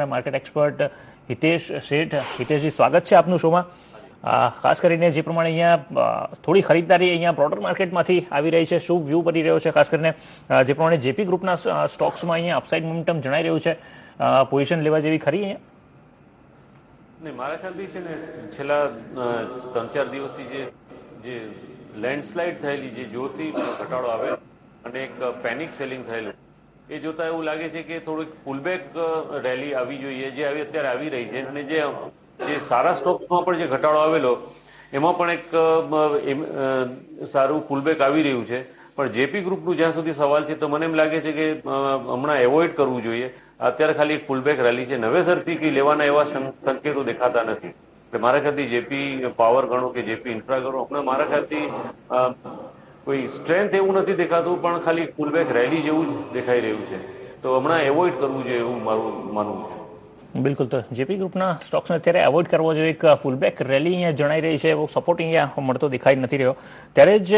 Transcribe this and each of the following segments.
Market expert Hitesh શેઠ. હિતેશજી, સ્વાગત છે આપનું શોમાં. ખાસ કરીને જે પ્રમાણે અહીંયા થોડી ખરીદદારી અહીંયા બ્રોડર માર્કેટમાંથી આવી રહી છે, શું વ્યૂ બની રહ્યો છે? ખાસ કરીને જે પ્રમાણે જેપી ગ્રુપના સ્ટોક્સમાં અહીંયા અપસાઇડ મોમેન્ટમ જણાઈ રહ્યું છે, પોઝિશન લેવા જેવી ખરી અહીંયા? નહીં, મારા ખ્યાલથી છે ને છેલ્લા 3-4 દિવસથી જે લેન્ડસ્લાઇડ થયેલી, જે જોરથી ઘટાડો આવે અને એક પેનિક સેલિંગ થયેલું, એ જોતા એવું લાગે છે કે થોડીક પુલબેક રેલી આવી જોઈએ, જે અત્યારે આવી રહી છે. અને જે સારા સ્ટોક્સમાં પણ જે ઘટાડો આવેલો એમાં પણ એક સારું પુલબેક આવી રહ્યું છે. પણ જેપી ગ્રુપનું જ્યાં સુધી સવાલ છે તો મને એમ લાગે છે કે હમણાં એવોઇડ કરવું જોઈએ. અત્યારે ખાલી એક પુલબેક રેલી છે, નવેસરથી કે લેવાના એવા સંકેતો દેખાતા નથી. એટલે મારા ખ્યાલથી જેપી પાવર ગણો કે જેપી ઇન્ફ્રા ગણો, હમણાં મારા ખ્યાલથી કોઈ સ્ટ્રેન્થ એવું નથી દેખાતું, પણ ખાલી પુલબેક રેલી જેવું જ દેખાઈ રહ્યું છે. તો હમણાં એવોઇડ કરવું જોઈએ એવું મારું માનવું છે. બિલકુલ. તો જેપી ગ્રુપના સ્ટોક્સને અત્યારે એવોઇડ કરવો જોઈએ. એક પુલબેક રેલી અહીંયા જણાઈ રહી છે, એવો સપોર્ટ અહીંયા મળતો દેખાઈ નથી રહ્યો. ત્યારે જ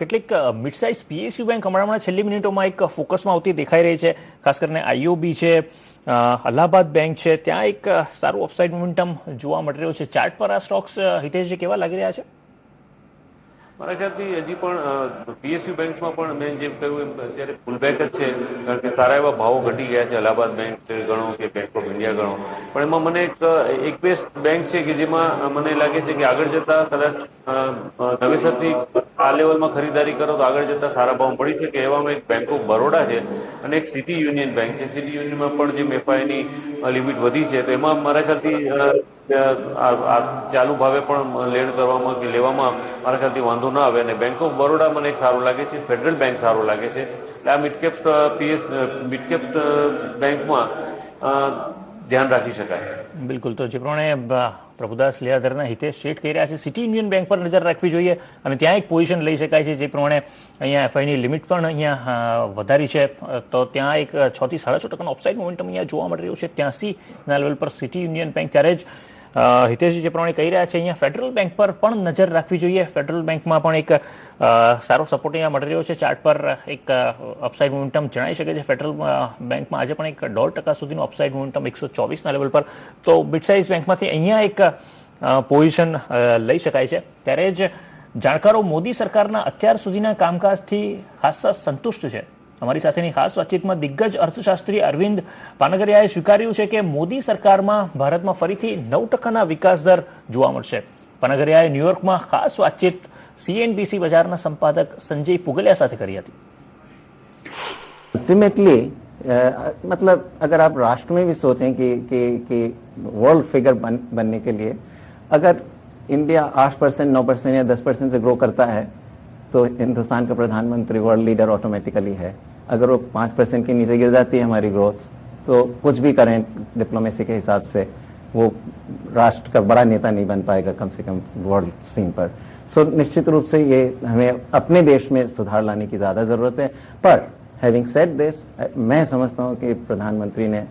કેટલીક મિડ સાઇઝ પીએસયુ બેંક હમણાં છેલ્લી મિનિટોમાં એક ફોકસમાં આવતી દેખાઈ રહી છે. ખાસ કરીને આઈઓબી છે, અલ્હાબાદ બેંક છે, ત્યાં એક સારું અપસાઇડ મોમેન્ટમ જોવા મળી રહ્યું છે. ચાર્ટ પર આ સ્ટોક્સ, હિતેશજી, કેવા લાગી રહ્યા છે? મારા ખ્યાલથી હજી પણ પીએસયુ બેંક્સમાં પણ મેં જેમ કહ્યું એમ અત્યારે પુલબેક જ છે, કારણ કે સારા એવા ભાવો ઘટી ગયા છે. અલ્હાબાદ બેંક ગણો કે બેંક ઓફ ઇન્ડિયા ગણો, પણ એમાં મને એક બે બેંક છે કે જેમાં મને લાગે છે કે આગળ જતા કદાચ નવેસરથી આ લેવલમાં ખરીદારી કરો તો આગળ જતા સારા ભાવ પડી શકે. એવામાં એક બેંક ઓફ બરોડા છે અને એક સિટી યુનિયન બેંક છે. સિટી યુનિયનમાં પણ જે એફઆઈની લિમિટ વધી છે, તો એમાં મારા ખ્યાલથી ચાલુ ભાવે પણ લેણ કરવામાં કે લેવામાં મારા ખ્યાલથી વાંધો ના આવે. અને બેંક ઓફ બરોડા મને એક સારું લાગે છે, ફેડરલ બેંક સારું લાગે છે. એટલે આ મિડકેપ બેંકમાં ધ્યાન રાખી શકાય. બિલકુલ. તો જે પ્રમાણે પ્રભુદાસ લેયાધરના હિતેશ શેઠ કહી રહ્યા છે, સિટી યુનિયન બેંક પર નજર રાખવી જોઈએ અને ત્યાં એક પોઝિશન લઈ શકાય છે. જે પ્રમાણે અહીંયા એફઆઈની લિમિટ પણ અહીંયા વધારી છે, તો ત્યાં એક 6 થી 6.5% ઓફસાઇડ મોમેન્ટમ અહીંયા જોવા મળી રહ્યું છે 83ના લેવલ પર સિટી યુનિયન બેંક. ત્યારે જ હિતેશજી જે પ્રમાણે કહી રહ્યા છે, અહીંયા ફેડરલ બેંક પર પણ નજર રાખવી જોઈએ. ફેડરલ બેંકમાં પણ એક સારો સપોર્ટ અહીંયા મળી રહ્યો છે. ચાર્ટ પર એક અપસાઇડ મોમેન્ટમ જણાઈ શકે છે. ફેડરલ બેંકમાં આજે પણ એક 1.5% સુધીનું અપસાઇડ મોમેન્ટમ 124ના લેવલ પર. તો મિડ સાઇઝ બેંકમાંથી અહીંયા એક પોઝિશન લઈ શકાય છે. ત્યારે જ જાણકારો મોદી સરકારના અત્યાર સુધીના કામકાજથી ખાસા સંતુષ્ટ છે. અમારી સાથેની ખાસ વાતચીતમાં દિગ્ગજ અર્થશાસ્ત્રી અરવિંદ પાનગરિયાએ સ્વીકાર્યું છે કે મોદી સરકારમાં ભારતમાં ફરીથી 9%ના વિકાસ દર જોવા મળશે. પાનગરિયાએ ન્યુયોર્કમાં ખાસ વાતચીત સીએનબીસી બજારના સંપાદક સંજય પુગલિया સાથે કરી હતી. अल्टीमेटली मतलब अगर आप राष्ट्र में भी सोचें कि वर्ल्ड फिगर बनने के लिए अगर इंडिया 8%, 9% या 10% से ग्रो करता है तो हिंदुस्तान का प्रधानमंत्री वर्ल्ड लीडर ऑटोमेटिकली है. अगर वो 5% के नीचे गिर जाती है हमारी ग्रोथ, तो कुछ भी करें डिप्लोमेसी के हिसाब से वो राष्ट्र का बड़ा नेता नहीं बन पाएगा, कम से कम वर्ल्ड सीन पर. सो निश्चित रूप से ये हमें अपने देश में सुधार लाने की ज़्यादा ज़रूरत है. पर हैविंग सेड दिस, मैं समझता हूँ कि प्रधानमंत्री ने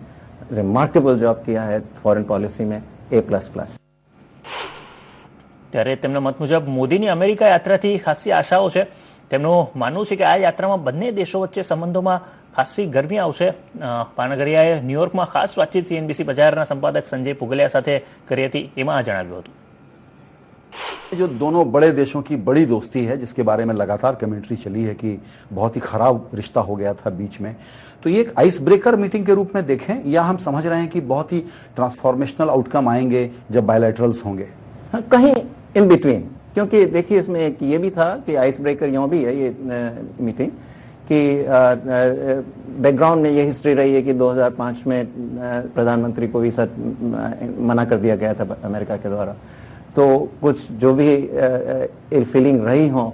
रिमार्केबल जॉब किया है फॉरेन पॉलिसी में A++. ત્યારે તેમના મત મુજબ મોદીની અમેરિકા યાત્રાથી ખાસી આશાઓ છે. તેમનું માનવું છે કે આ યાત્રામાં બંને દેશો વચ્ચે સંબંધોમાં ખાસી ગરમી આવશે. પાનગરિયાએ ન્યુયોર્કમાં ખાસ વાતચીત સીએનબીસી બજારના સંપાદક સંજય પુગલિया સાથે કરી હતી. એમાં જણાવ્યું હતું, जो दोनों बड़े देशों की बड़ी दोस्ती है, जिसके बारे में लगातार कमेंट्री चली है कि बहुत ही खराब रिश्ता हो गया था बीच में, तो ये एक आइस ब्रेकर मीटिंग के रूप में देखें, या हम समझ रहे हैं कि बहुत ही ट्रांसफॉर्मेशनल आउटकम आएंगे जब बायलैटरल्स होंगे? हाँ, कहीं इन बिटवीन. क्योंकि देखिए इसमें एक ये भी था कि आइस ब्रेकर यूँ भी है ये मीटिंग कि बैकग्राउंड में ये हिस्ट्री रही है कि 2005 में प्रधानमंत्री को वीसा मना कर दिया गया था अमेरिका के द्वारा. तो कुछ जो भी इल फीलिंग रही हो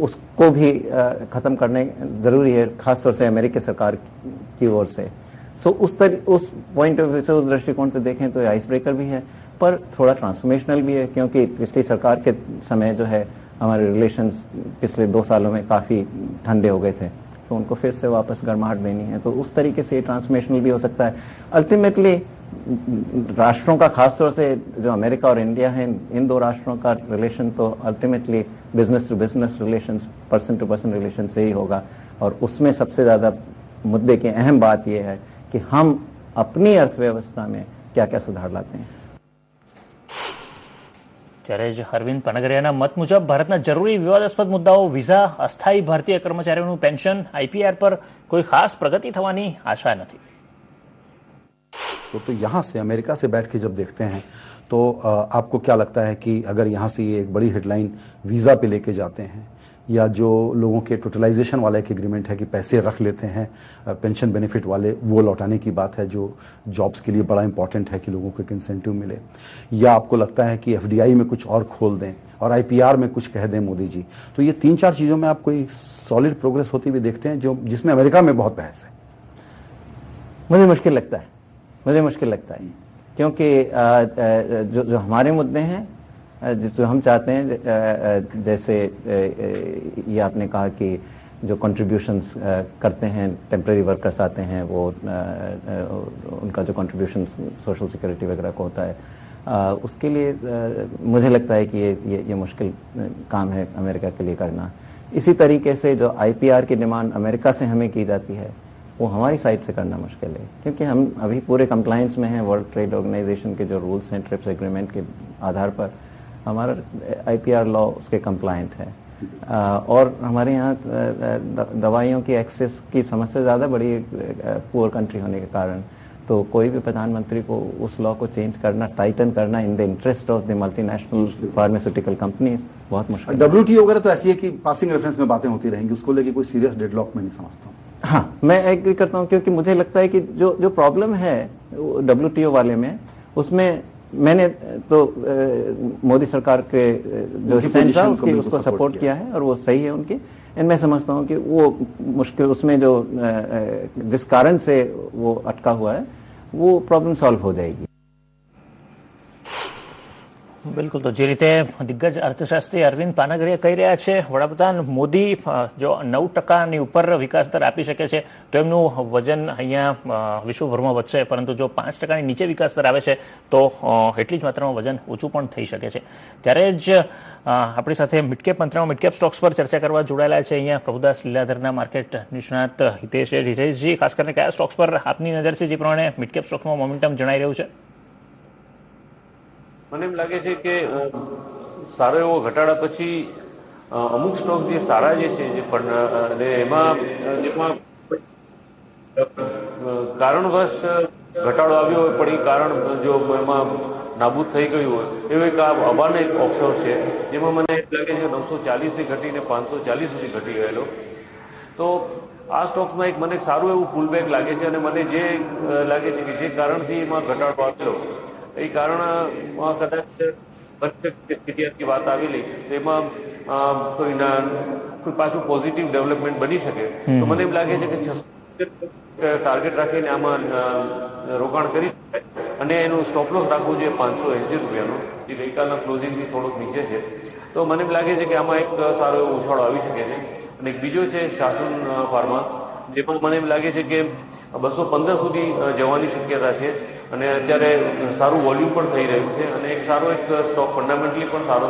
उसको भी ख़त्म करने ज़रूरी है, ख़ासतौर से अमेरिकी सरकार की ओर से. सो उस पॉइंट ऑफ व्यू से, उस दृष्टिकोण से देखें तो आइस ब्रेकर भी है, पर थोड़ा ट्रांसफॉर्मेशनल भी है. क्योंकि पिछली सरकार के समय जो है हमारे रिलेशंस पिछले 2 सालों में काफ़ी ठंडे हो गए थे, तो उनको फिर से वापस गर्माहट देनी है. तो उस तरीके से ट्रांसफॉर्मेशनल भी हो सकता है. अल्टीमेटली राष्ट्रों का, खासतौर से जो अमेरिका और इंडिया है, इन 2 राष्ट्रों का रिलेशन तो ultimately business to business relation, person to person relation से ही होगा. और उसमें सबसे ज़्यादा मुद्दे की अहम बात यह है कि हम अपनी अर्थव्यवस्था में क्या क्या सुधार लाते हैं। ત્યારે જ અરવિંદ પાનગરિયાના મત મુજબ ભારતના જરૂરી વિવાદાસ્પદ મુદ્દાઓ વિઝા, અસ્થાયી ભારતીય કર્મચારીઓનું પેન્શન, આઈપીઆર પર કોઈ ખાસ પ્રગતિ થવાની આશા નથી। तो यहाँ से अमेरिका से बैठ के जब देखते हैं तो आपको क्या लगता है कि अगर यहाँ से ये एक बड़ी हेडलाइन वीज़ा पे लेके जाते हैं या जो लोगों के टोटलाइजेशन वाला एक एग्रीमेंट है कि पैसे रख लेते हैं पेंशन बेनिफिट वाले, वो लौटाने की बात है जो जॉब्स के लिए बड़ा इंपॉर्टेंट है कि लोगों को एक इंसेंटिव मिले, या आपको लगता है कि एफडीआई में कुछ और खोल दें और आईपीआर में कुछ कह दें मोदी जी, तो ये 3-4 चीज़ों में आप कोई सॉलिड प्रोग्रेस होती हुई देखते हैं जो जिसमें अमेरिका में बहुत बहस है? मुझे मुश्किल लगता है क्योंकि जो हमारे मुद्दे हैं, जो हम चाहते हैं, जैसे ये आपने कहा कि जो कंट्रीब्यूशंस करते हैं, टेम्परेरी वर्कर्स आते हैं, वो उनका जो कंट्रीब्यूशन सोशल सिक्योरिटी वगैरह को होता है, उसके लिए मुझे लगता है कि ये मुश्किल काम है अमेरिका के लिए करना। इसी तरीके से जो आईपीआर की डिमांड अमेरिका से हमें की जाती है, वो हमारी साइड से करना मुश्किल है, क्योंकि हम अभी पूरे कंप्लायंस में हैं वर्ल्ड ट्रेड ऑर्गेनाइजेशन के जो रूल्स हैं, ट्रिप्स एग्रीमेंट के आधार पर हमारा आईपीआर लॉ उसके कंप्लायंट है। और हमारे यहाँ दवाइयों की एक्सेस की समस्या ज़्यादा बड़ी पुअर कंट्री होने के कारण, तो कोई भी प्रधानमंत्री को उस लॉ को चेंज करना, टाइटन करना in the interest of the multinational pharmaceutical companies बहुत मुश्किल। WTO वगैरह तो ऐसी है कि पासिंग रेफरेंस में बातें होती रहेंगी, उसको लेके कोई सीरियस डेडलॉक में नहीं समझता हूँ। हाँ, मैं एग्री करता हूँ, क्योंकि मुझे लगता है कि जो प्रॉब्लम है WTO वाले में, उसमें मैंने तो मोदी सरकार के जो स्टैंड था उसको सपोर्ट किया है और वो सही है उनकी, एंड मैं समझता हूँ कि वो मुश्किल उसमें जो जिस कारण से वो अटका हुआ है वो प्रॉब्लम सॉल्व हो जाएगी। બિલકુલ, તો જે રીતે દિગ્ગજ અર્થશાસ્ત્રી અરવિંદ પાનગરિયા કહી રહ્યા છે, વડાપ્રધાન મોદી જો 9% ઉપર વિકાસ દર આપી શકે છે તો એમનું વજન અહીંયા વિશ્વભરમાં વધશે, પરંતુ જો 5% નીચે વિકાસ દર આવે છે તો એટલી જ માત્રામાં વજન ઊંચું પણ થઈ શકે છે। ત્યારે જ આપણી સાથે મિડકેપ મંત્રામાં મિડકેપ સ્ટોક્સ પર ચર્ચા કરવા જોડાયેલા છે અહીંયા પ્રભુદાસ લીલાધરના માર્કેટ નિષ્ણાત હિતેશજી, ખાસ કરીને કયા સ્ટોક્સ પર આપની નજર છે, જે પ્રમાણે મિડકેપ સ્ટોક્સમાં મોમેન્ટમ જણાઈ રહ્યું છે? મને એમ લાગે છે કે સારો એવો ઘટાડા પછી અમુક સ્ટોક જે સારા જે છે જે ફંડ એમાં કારણવશ ઘટાડો આવ્યો હોય પણ એ કારણ જો એમાં નાબૂદ થઈ ગયું હોય એવું એક આ અબાને એક ઓફશોર છે, જેમાં મને એમ લાગે છે 940 ઘટીને 540 સુધી ઘટી ગયેલો, તો આ સ્ટોક્સમાં એક મને સારું એવું પુલબેક લાગે છે। અને મને જે લાગે છે કે જે કારણથી એમાં ઘટાડો આવ્યો એ કારણ કદાચ સ્થિતિની વાત આવેલી તેમાં કોઈ પાછું પોઝિટિવ ડેવલપમેન્ટ બની શકે, તો મને એમ લાગે છે કે 600 ટાર્ગેટ રાખીને આમાં રોકાણ કરી શકાય અને એનું સ્ટોપ લોસ રાખવું જોઈએ 580 રૂપિયાનું, જે ગઈકાલના ક્લોઝિંગથી થોડોક નીચે છે। તો મને એમ લાગે છે કે આમાં એક સારો એવો ઉછાળો આવી શકે છે। અને એક બીજો છે શાસન ફાર્મા, જેમાં મને એમ લાગે છે કે 215 સુધી જવાની શક્યતા છે અને અત્યારે સારું વોલ્યુમ પણ થઈ રહ્યું છે અને એક સારો એક સ્ટોક ફંડામેન્ટલી પણ સારો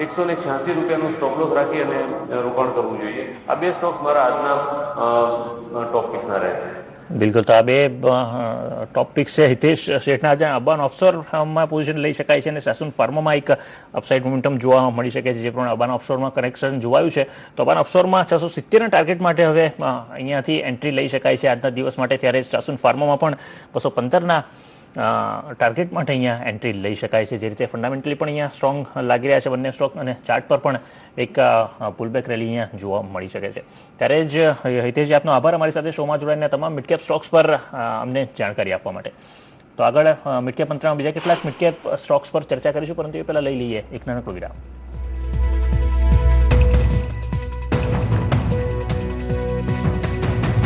186 રૂપિયાનું સ્ટોપ લોસ રાખી અને રોકાણ કરવું જોઈએ। આ બે સ્ટોક મારા આજના ટોપ પિક્સના રહે છે। બિલકુલ, તો આ બે ટોપ પિક્સ છે હિતેશ શેઠના। આજે અબાન ઓફશોરમાં પોઝિશન લઈ શકાય છે અને શાસન ફાર્મામાં એક અપસાઇડ મોમેન્ટમ જોવા મળી શકે છે, જે પ્રમાણે અબાન ઓફશોરમાં કરેક્શન જોવાયું છે, તો અબાન ઓફશોરમાં 670ના ટાર્ગેટ માટે હવે અહીંયાથી એન્ટ્રી લઈ શકાય છે આજના દિવસ માટે। ત્યારે શાસન ફાર્મામાં પણ 215ના ટાર્ગેટ માટે અહીંયા એન્ટ્રી લઈ શકાય છે। જે રીતે ફંડામેન્ટલી પણ અહીંયા સ્ટ્રોંગ લાગી રહ્યા છે બંને સ્ટોક અને ચાર્ટ પર પણ એક પુલબેક રેલી અહીંયા જોવા મળી શકે છે। ત્યારે જ હિતેશજી, આપનો આભાર અમારી સાથે શોમાં જોડાઈને તમામ મિડકેપ સ્ટોક્સ પર અમને જાણકારી આપવા માટે। તો આગળ મિડકેપ મંત્રામાં બીજા કેટલાક મિડકેપ સ્ટોક્સ પર ચર્ચા કરીશું, પરંતુ એ પહેલાં લઈ લઈએ એક નાનકડો વિરામ।